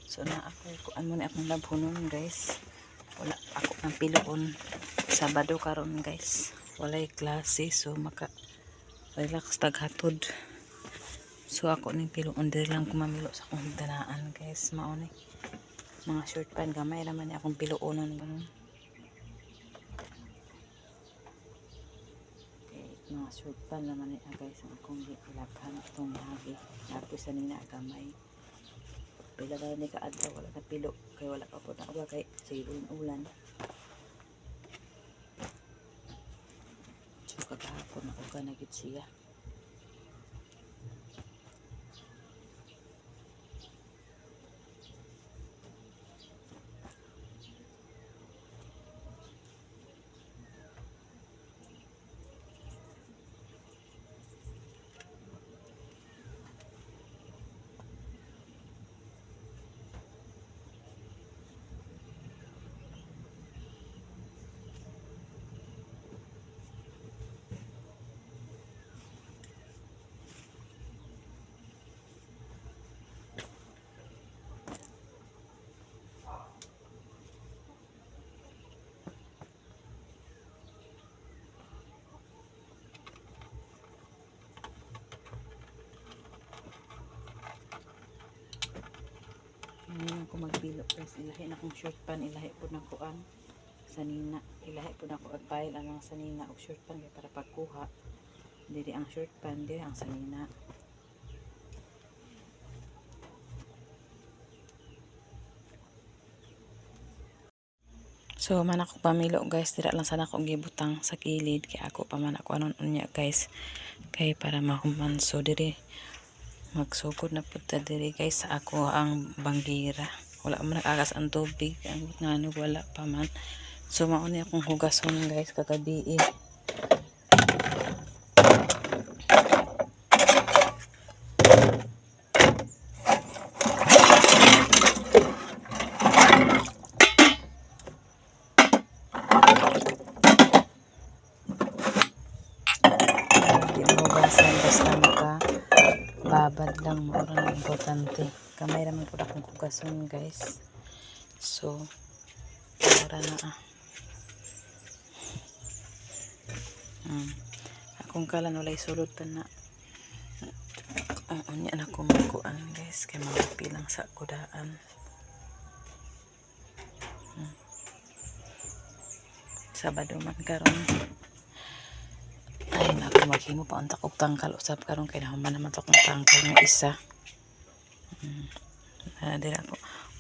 So na ako kuan mo na akong labhonon guys. Wala ako ng piloon. Sabado karon guys. Walay klase so maka relax taghatod. So ako ning piloon diri lang kumamilo sa akong higdanaan guys. Mao ni mga short pan gamay naman ni akong piloonan ganun. Mga short pan naman ni guys ang akong gilabhan itong hagi. Tapos sa nina gamay. Pila na ni kaadlaw wala na pilo kay wala pa po na uba kay siling ulan. So kagahapon na uga na gid siya. Ngayon ako magpilo guys, ilahi na akong short pan, ilahi po na kuan sanina, ilahi po na ako agpile ang sanina og short pan kay para pagkuha diri ang short pan, diri ang sanina. So man ako pamilo guys, dira lang sana ako gibutang sa kilid kay ako pa man ako anon unya guys kay para mahuman. So diri magsugod na punta diri guys sa ako ang banggira. Wala man nakagas ang tubig, ang ngano wala pa man. So mao ni akong hugason guys kagabi. Hugasan basta maka babad lang mo ron importante. Kamay raman po akong hugason guys. So para na akong kalan walay sulod pa na unya na ko magkuan guys kay magapilang sa kudaan. Sabado man karon ay naku maghimo pa unta og tangkal usab karon kay nahuman naman to akong tangkal nga isa. Dira ako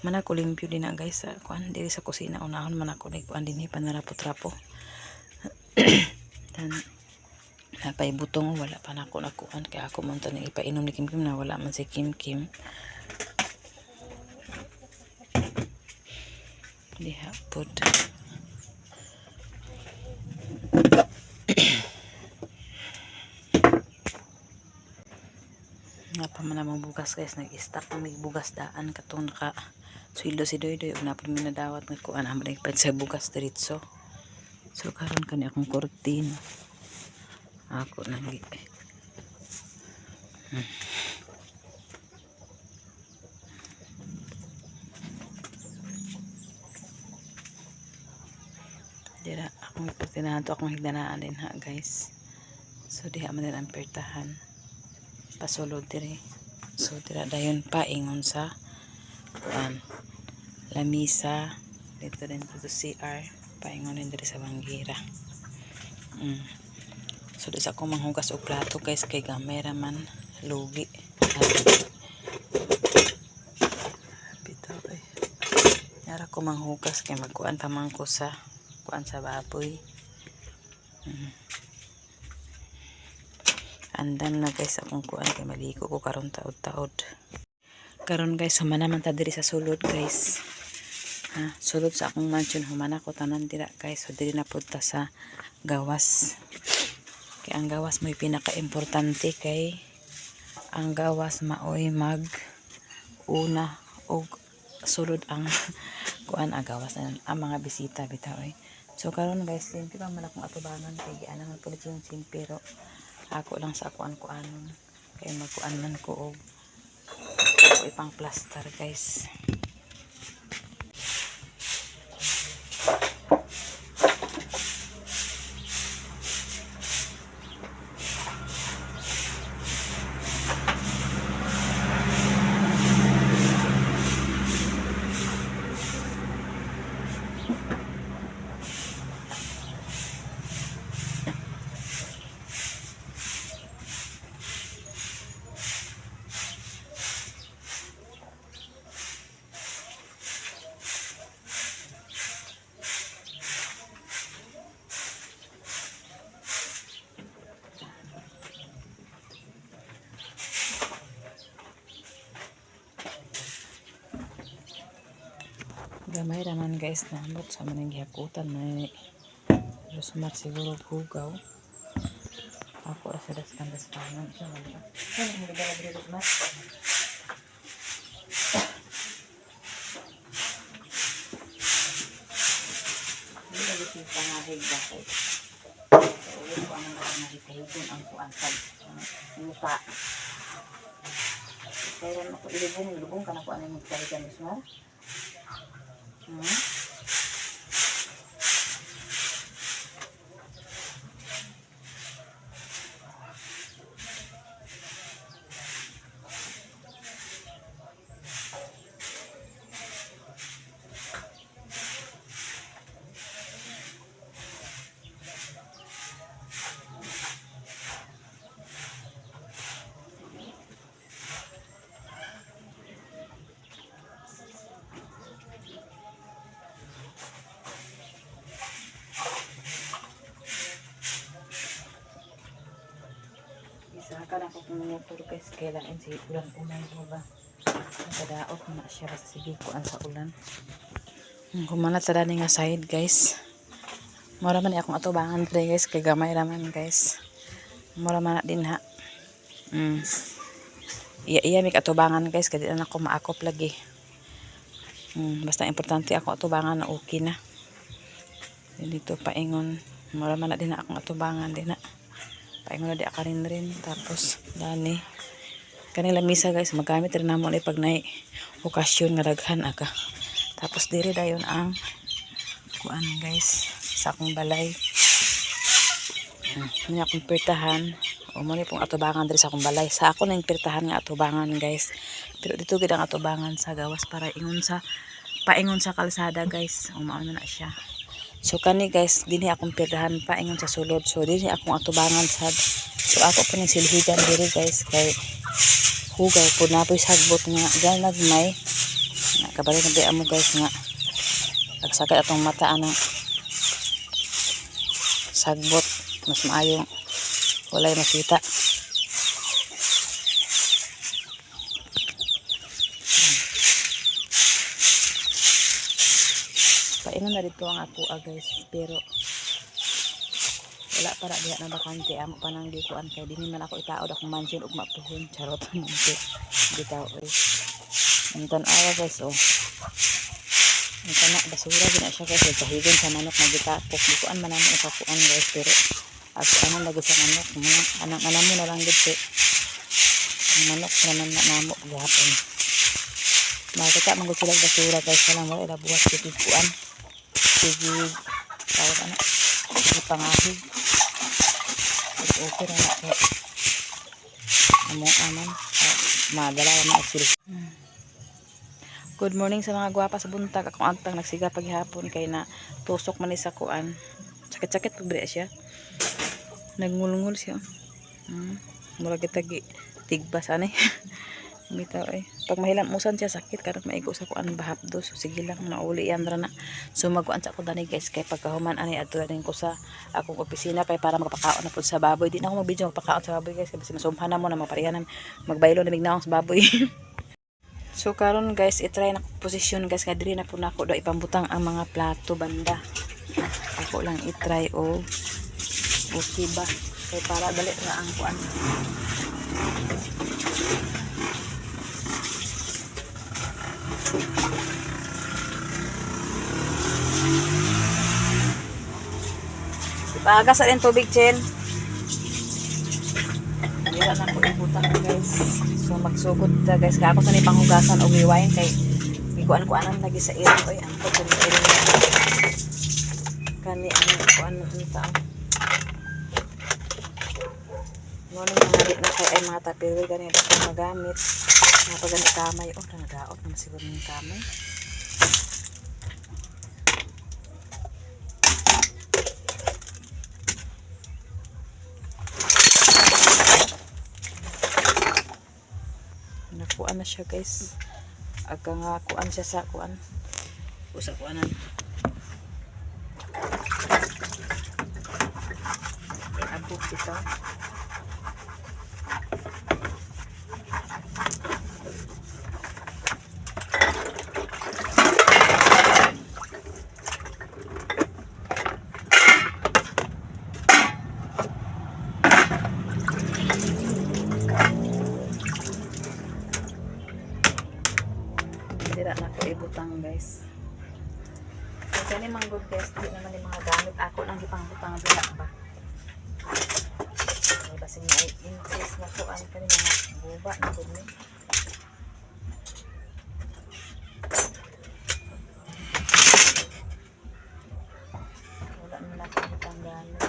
man ako limpyo din na guys sa kuan diri sa kusina unahon man ako ni kuan dinhi panarapo-trapo. Dan napay butong wala pa nako nakuan kay ako man tani ipainom ni Kim Kim na wala man si Kim Kim. Diha pod. Nga pa man namang bugas guys, nag-stack na may bugas daan katong naka sweldo si Doydoy ug napod mi nadawat nga kuan amo nagpad sa bugas diretso. So karon kani akong kurtin ako nang dira akong kurtinahan to akong higdanaan din ha guys. So diha man din ang pertahan pasulod diri. So dira dayon pa ingon sa kuan lamisa dito din to CR paingon din diri sa banggira. So dito ako manghugas og plato guys kay gamay ra man lugi. Bitaw ay yara ko manghugas kay magkuan pa man ko sa kuan sa baboy. Andam na guys akong kuan kay maligo ko karon taod-taod. Karon guys human naman ta diri sa sulod guys. Sulod sa akong mansion human ako tanan dira guys. So diri na pud ta sa gawas. Kay ang gawas mo'y pinaka-importante kay ang gawas maoy mag una og sulod ang kuan agawas ang mga bisita bitaw eh. So karon guys simple pa man akong atubangan kay giana man pud yung pero ako lang sa kuan-kuanon kay magkuan man ko og ipang plaster guys. Gamay raman guys na ambot sa maning gihakutan may Rosmar siguro hugaw. Ako ra sa das kanang siya wala. Ano mo gala diri Rosmar? Dili lagi pangahig bakay. Ulit ko ang nahihipon ang kuantag. Muka. Kaya ako ilubong ka na ko ano yung magkahigan Rosmar. Saka na ko kung motor guys, kailangan si ulan mo ba? Nakadaot na siya sa sige ko sa ulan. Kumanat sa dani nga side guys. Mura man akong atubangan dre guys, kay gamay raman guys. Mura man din ha. Iya mi katubangan guys, kadi na ako maakop lagi. Basta importante ako atubangan na okay na. Dito paingon, mura man din akong atubangan din na. Paingon na di akarin rin. Tapos, dani. Kanila misa guys, magamit rin namo na pag na okasyon nga daghan aka. Tapos, diri dayon ang kuan guys, sa akong balay. Hindi akong pirtahan. O muna pong atubangan diri sa akong balay. Sa ako na yung pirtahan nga atubangan guys. Pero dito gid ang atubangan sa gawas para paingon sa kalsada guys. Umaano na siya. So kani guys, dinhi akong pirdahan pa ingon sa sulod. So dinhi akong atubangan sad. So ako po ning silhigan diri guys kay hugaw po na po sagbot nga gan nagmay. Nga kabalo na di amo guys nga agsakay atong mata anang sagbot mas maayo walay makita. Paingon na dito ang ako guys, pero wala para diha na bakante amo pa nang dikuan kay dinhi man ako itaod akong mansion ug mapuhon charot man to bitaw oy. Ang tan-awa guys oh. Ang kana basura gina siya guys kahigon sa manok na gitapok dikuan man namo ikakuan guys pero ako ano lagi sa manok anang mo na lang gid ang manok naman na namo gihapon. Makita man gud sila basura guys kanang wala ila buwas kitikuan. Sige, tawag ano, pangahig. Okay na ako. Aman, madala na actually. Good morning sa mga gwapa sa buntag. Ako antang nagsiga paghihapon kay na tusok man sa kuan. Sakit-sakit pag diri siya. Nagngulngul siya. Mura kitagi tigbas ani. Bitaw eh. Pag mahilam musan siya sakit karon maigo sa kuan bahapdos. So sige lang nauli yan ra na. So magkuan sa ako dani guys kay pagkahuman ani adto din ko sa akong opisina kay para magpakaon na pud sa baboy. Di na ako mag-video magpakaon sa baboy guys kasi masumhan na mo na maparihan magbaylo na mignaong sa baboy. So karon guys i-try na posisyon guys nga diri na pud nako do ipambutang ang mga plato banda. Ako lang i-try o okay ba kay para dali ra ang kuan. Pagas sa rin tubig, Chen. Dira na po ibutang guys. So magsugod ta guys. Kako sa ni panghugasan o giwain kay ikuan-kuanan lagi sa iro. Oy, ang po sa iro. Kani ang kuan ng tao. Noon mga na kay ay mga tapirwe gani ko magamit. Napagani kamay. Oh, nagaot na siguro ng kamay. Nakuan na siya guys. Aga nga kuan siya sa kuan. Usa kuanan. Abot dito. dira na ko ibutang guys. So kani man good guys, di naman yung mga gamit ako nang gipang-butang dira ba. May basin na increase na ko ang kani mga guba na good ni. Wala na ko butang gamit.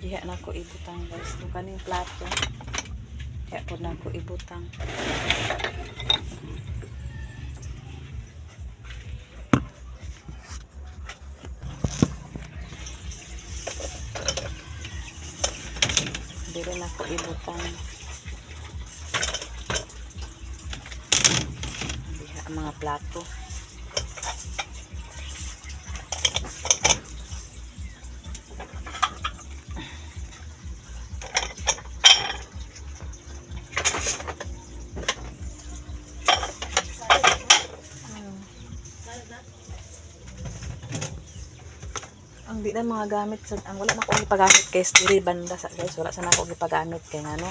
Diha na ko ibutang guys. Itong kaning plato. Diha po na ko ibutang. Diha na ko ibutang. Diha ang mga plato. Ang di na mga gamit sa ang wala na ko gipagamit kay diri banda sa guys, wala sa na ko gipagamit kay ngano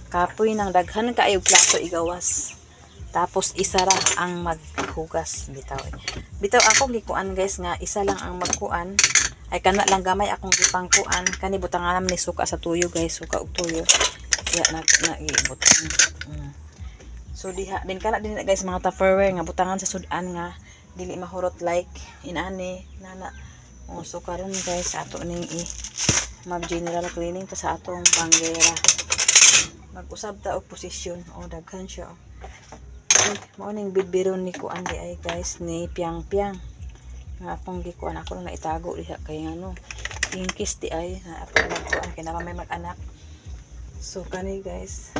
kapoy nang daghan kaayo plato igawas, tapos isa ra ang maghugas. Bitaw ako gikuan guys nga isa lang ang magkuan, ay kana lang gamay akong gipangkuan kani butangan ni suka sa tuyo guys, suka ug tuyo ya na ibutang. So diha din kana din guys mga Tupperware nga butangan sa sudan nga dili mahurot like inani nana. So karon guys ato ning mag general cleaning ta sa atong banggera. Mag-usab ta og posisyon. Daghan siya. Mao ning bidbiron ni kuan di ay guys ni piyang-piyang. Nga akong gikuan ako lang naitago diha kay ngano. Inkis di ay na ako lang kuan kay na may mag-anak. So kani guys.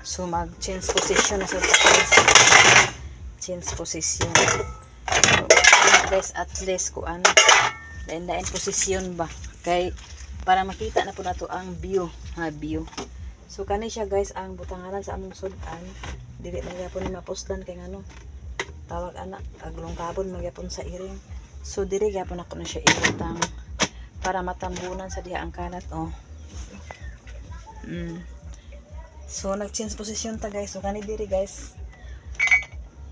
So mag change position na sa guys. Change position. Guys at least kuan dain posisyon ba kay para makita na po nato ang view view. So kani siya guys ang butanganan sa among sudan, dili man gyapon ni mapuslan kay ngano tawag anak aglong kabon magyapon sa iring. So diri gyapon ako na siya ibutang para matambunan sa diha ang kalat So nag change position ta guys. So kani diri guys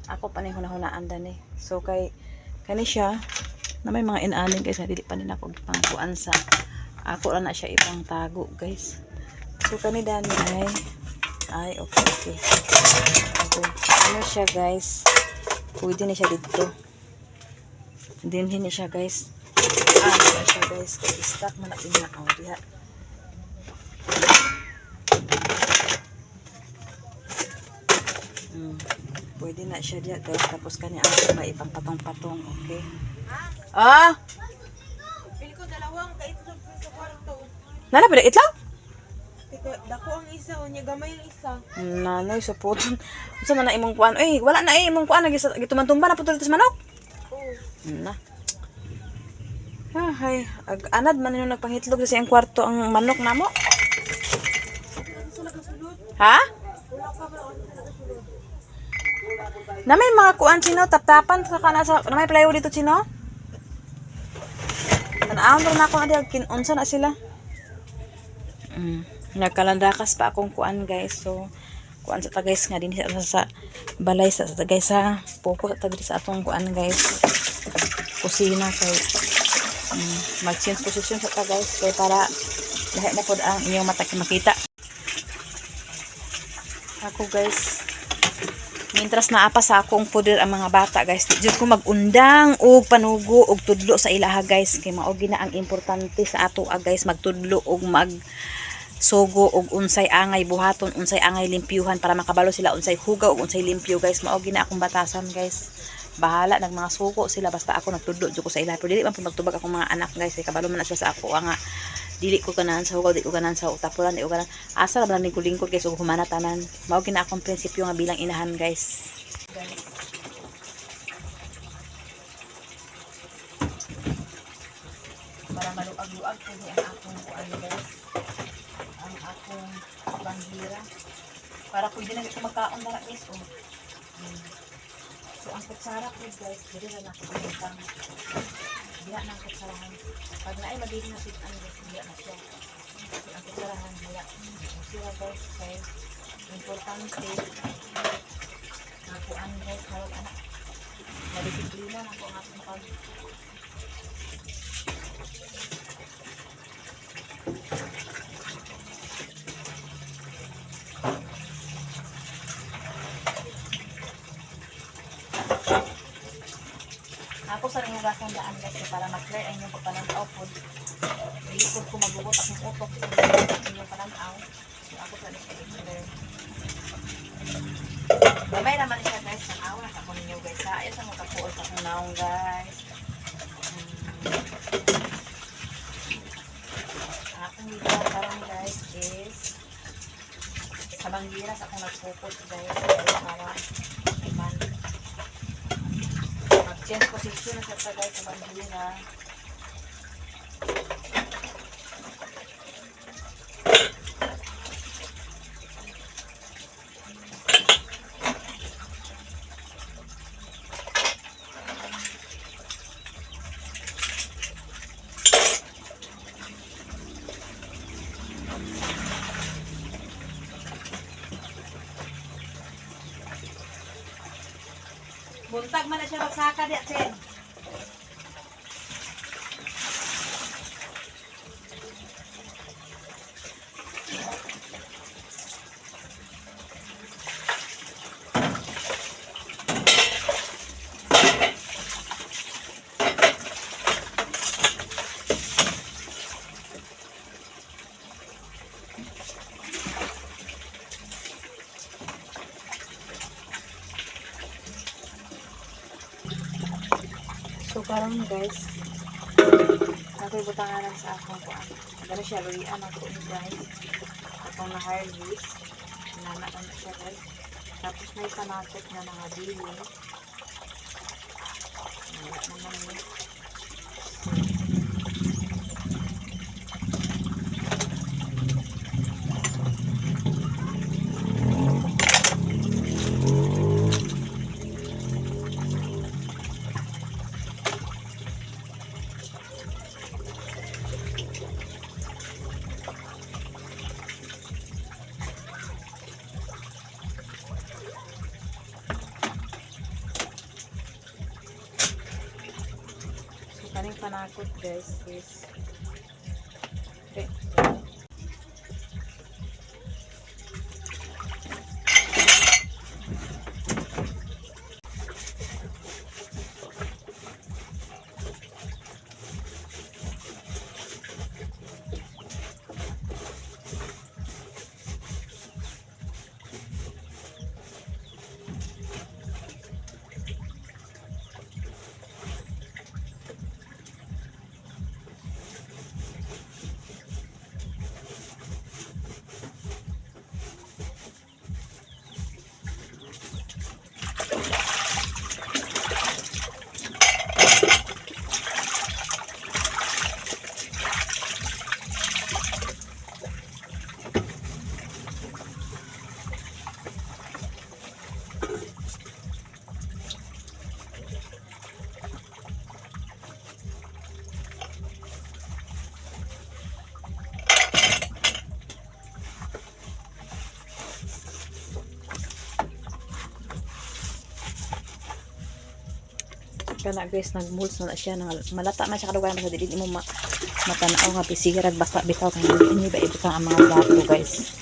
ako pa ni hunahunaan dani. So kay kani siya na may mga inanin guys na dili pa din ako gipangkuan sa ako lang na siya ibang tago guys. So kani dani ay okay. Ano siya guys, pwede na siya dito dinhin siya guys. Ano siya guys kay stock man na ina diha. Pwede na siya diya guys. Tapos kanya ang may ipang patong-patong. Okay. Pili ko dalawang kaitlog sa kwarto. Nana pala itlog? Dako ang isa, unya gamay ang isa. Nanay support. Unsa man na imong kuan? Oy, wala na imong kuan gituman-tumba na pud dito sa manok. Oo. Na. Hay, anad man nino nagpanghitlog sa iyang kwarto ang manok namo. Ha? Na may mga kuan sino tap-tapan sa kana sa na may playo dito sino? Tan-aon na ako adi kinunsa na sila. Nagkalandakas pa akong kuan guys. So kuan sa guys nga din sa balay sa guys sa poko sa tagri sa atong kuan guys. Kusina kay mag-change position sa guys kay para lahat na pod ang inyong mata makita. Ako guys Mintras naapa sa akong puder ang mga bata guys, di jud ko magundang og panugo og tudlo sa ilaha guys, kay mao gina ang importante sa ato guys, magtudlo og mag sugo og unsay angay buhaton, unsay angay limpyuhan para makabalo sila unsay hugaw ug unsay limpyo guys. Mao gina akong batasan guys. Bahala nag mga suko sila basta ako nagtudlo jud ko sa ilaha. Pero dili man pud magtubag akong mga anak guys, kay kabalo man na sila sa ako nga dili ko kanan sa hugaw, dili ko kanan sa utapulan, dili ko kanan asa ra lang lingkod guys ug humana tanan. Mao gina akong prinsipyo nga bilang inahan guys. Para maluag-luag po ang akong kuan guys, ang akong banghira para pwede na ito magkaon na guys. So ang kutsara po guys, dili na ako bintang dila ng kutsarahan pag naay magiging na sit ano guys, dila na siya. So ang kutsarahan dila sila guys, kay importante na kuan guys, harap anak na disiplina na po ang akong pag ako sa rin hugasan daan guys para mag-clear ang inyong pagpananaw po. Ilikod ko magugot akong utok sa inyong pananaw. So ako sa rin i-clear. Gamay naman siya guys. Nanaw na ako ninyo guys. Ayos ang makapuol sa akong naong guys. Ang akong video karon guys is sa banggiras akong nag-focus guys. Para mag-change position na siya guys sa bandila. Buntag man na siya magsaka di Chen. So karon guys, ako'y butanganan sa akong kuan. Gano siya lulian ako ni guys. Akong na harvest. Nanatan na siya guys. Tapos may panakot na mga dili. Wala naman yun. Kaning panakot guys is okay. Kana guys, nag-molds na siya nang malata man siya kadugan sa dili mo matanaw nga pisirag basta bitaw kay hindi ba ibutang ang mga plato guys.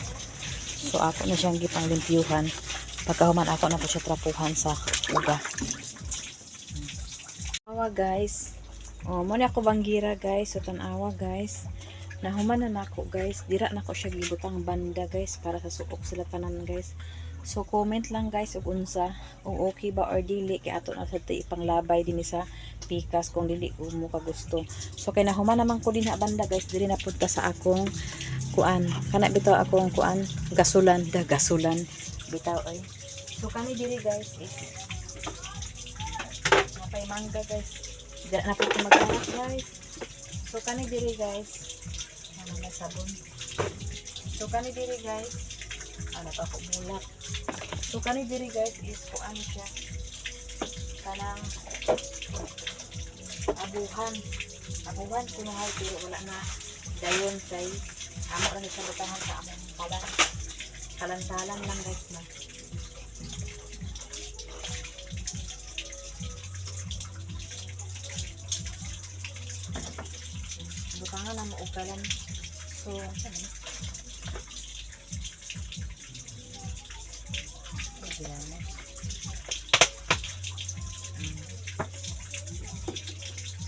So ako na siyang gipang limpyuhan. Pagkahuman ako na po siya trapuhan sa uga. Awa guys. Oh, muna ako banggira guys. So tanawa guys. Nahuman na nako guys. Dira nako siya gibutang banda guys para sa suok sila tanan guys. So comment lang guys ug unsa kung okay ba or dili kay ato na sa ipanglabay din sa pikas kung dili ko mo kagusto. So kay nahuman naman ko din na banda guys. Dili na pud ta sa akong kuan. Kana bitaw akong kuan gasulan bitaw ay. So kani diri guys is napay mangga guys. Dira na po mag-anak guys. So kani diri guys. Ano na sabon. So kani diri guys. Ano pa ko bulak. So kani diri guys is kuan siya. Kanang abuhan kuno hay pero wala na dayon kay amo ra ni sa butangan sa among kalantalan lang guys na. Butangan na mo ugalan. So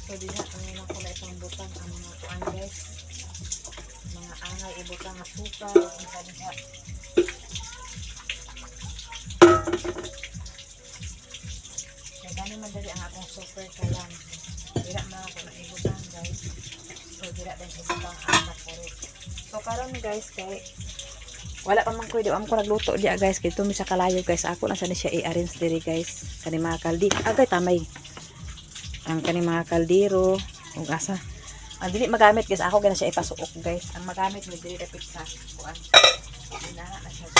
so di na ang na ko na itong butang ang mga kuan guys. Mga angay ibutang asukal ang kanina. Kaya ganun madali ang akong super kalam. Dira na ako na ibutang guys. So dira din ibutang ang puro. So karon guys kay wala pa man ko di am ko nagluto diya guys kay tumi sa kalayo guys. Ako na sa siya i-arrange diri guys. Kani mga kaldi. Agay tamay. Ang kani mga kaldero ug asa. Ang dili magamit guys ako gina siya ipasuok guys. Ang magamit mo dili dapit sa kuan. Dinana na siya.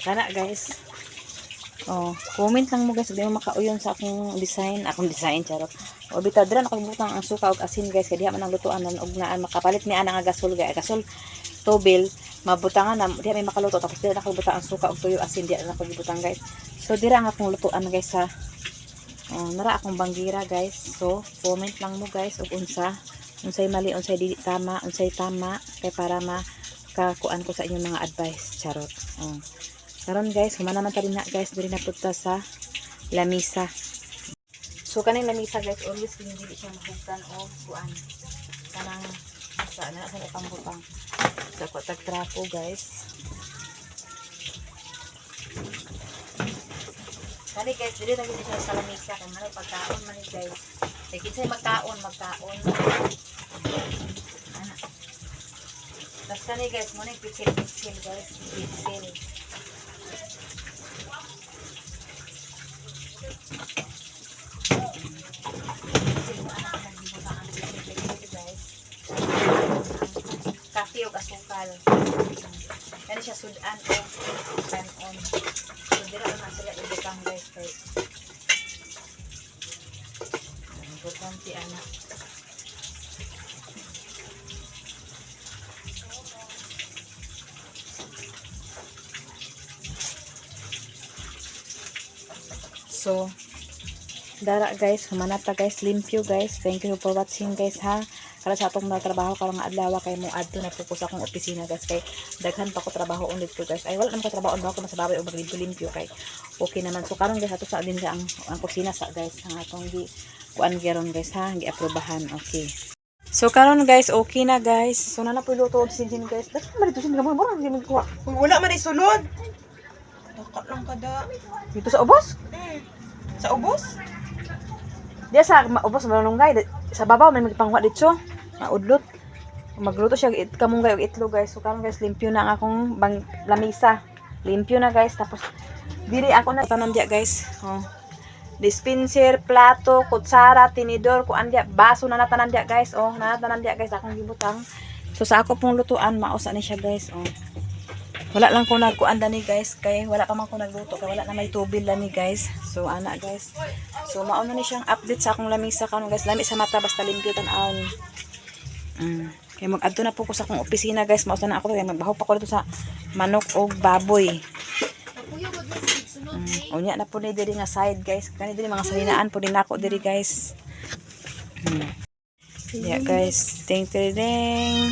Kana guys. Oh, comment lang mo guys kung di mo makauyon sa akong design charot. O bitaw dira nakabutang ang suka ug asin guys kay diha man ang lutuan nan ug naan makapalit ni ana nga gasol tobil mabutangan na diha may makaluto tapos dira nakabutang ang suka ug tuyo asin diha nakabutang guys. So dira ang akong lutuan guys sa nara akong banggira guys. So comment lang mo guys ug unsay mali unsay dili tama unsay tama kay para makakuan ko sa inyong mga advice charot. Karon guys, humana man ta rin na guys, diri na punta sa lamisa. So kaning lamisa guys, always hindi siya mahugtan o kuan. Kanang sa na sa pambutang. So ko tagtrapo guys. Kani guys, diri na gid siya sa lamisa kay mara pagkaon man ni guys. Kay kinsay magkaon. Ana. Tas kani guys, mo ni pitsil guys, pitsil. Kape o asukal. Kani siya sudan o kanon. So dira na sila ibutang guys kay. Importante ana. So dara guys, humanata guys, limpyo guys. Thank you for watching guys ha. para sa atong trabaho karong nga adlaw kay mo adto na po ko sa akong opisina guys kay daghan pa ko trabaho ulit ko guys. Ay wala naman ko trabaho ba ko masababay o maglimpyo kay okay naman. So karon guys ato sa din ang kusina sa guys ang atong gi kuan geron guys ha, gi aprobahan. Okay. So karon guys okay na guys. So na po luto og sinsin guys. Dapat man dito sin gamay mo ra ko. Uy, wala man ay sulod. Daka lang kada. Dito sa ubos? Sa ubos? Diya sa ubos malunggay sa babaw may magpangwa dito. Maudlot. Magluto siya kamunggay og itlog guys. So karon guys limpyo na ang akong lamisa. Limpyo na guys tapos diri ako na tanan diya guys. Oh. Dispenser, plato, kutsara, tinidor, kuan diya, baso na natanan diya guys. Oh, natanan diya guys akong gibutang. So sa ako pong lutuan mausa ni siya guys. Oh. Wala lang ko nagkuan dani guys kay wala pa man ko nagluto kay wala na may tubil dani guys. So ana guys. So mao na ni siyang update sa akong lamisa karon guys. Lami sa mata basta limpyo tan-aon. Kay mag-adto na po ko sa akong opisina guys. Mao na ako kay magbahaw pa ko dito sa manok o baboy. Unya na po ni diri nga side guys. Kani diri mga salinaan po din nako diri guys. Yeah guys. Ting tiring.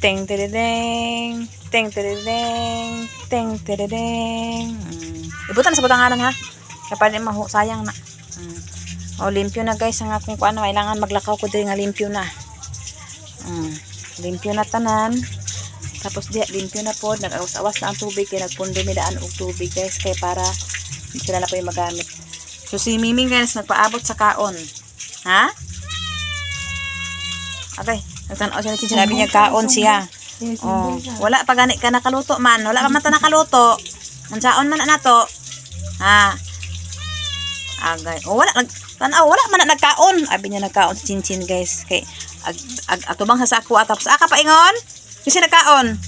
Ting tiring. Ting tiring. Ting tiring. Ibutan sa butanganan ha. Kaya pa rin sayang na. O limpyo na guys ang akong kuan kailangan maglakaw ko diri nga limpyo na. Limpyo na tanan. Tapos di limpyo na po, nag-awas-awas na ang tubig kaya nagpundo mi daan og tubig guys kay para sila na po yung magamit. So si Miming guys nagpaabot sa kaon. Ha? Okay, nagtanaw siya na sinabi niya kaon siya. Oh, wala pa gani ka nakaluto man. Wala pa man ta nakaluto. Unsaon man na to? Ha? Agay. Oh, wala tanaw, wala man na nagkaon. Abi niya nagkaon si Chinchin guys. Kay atubang sa ako tapos aka pa ingon. Kasi nagkaon.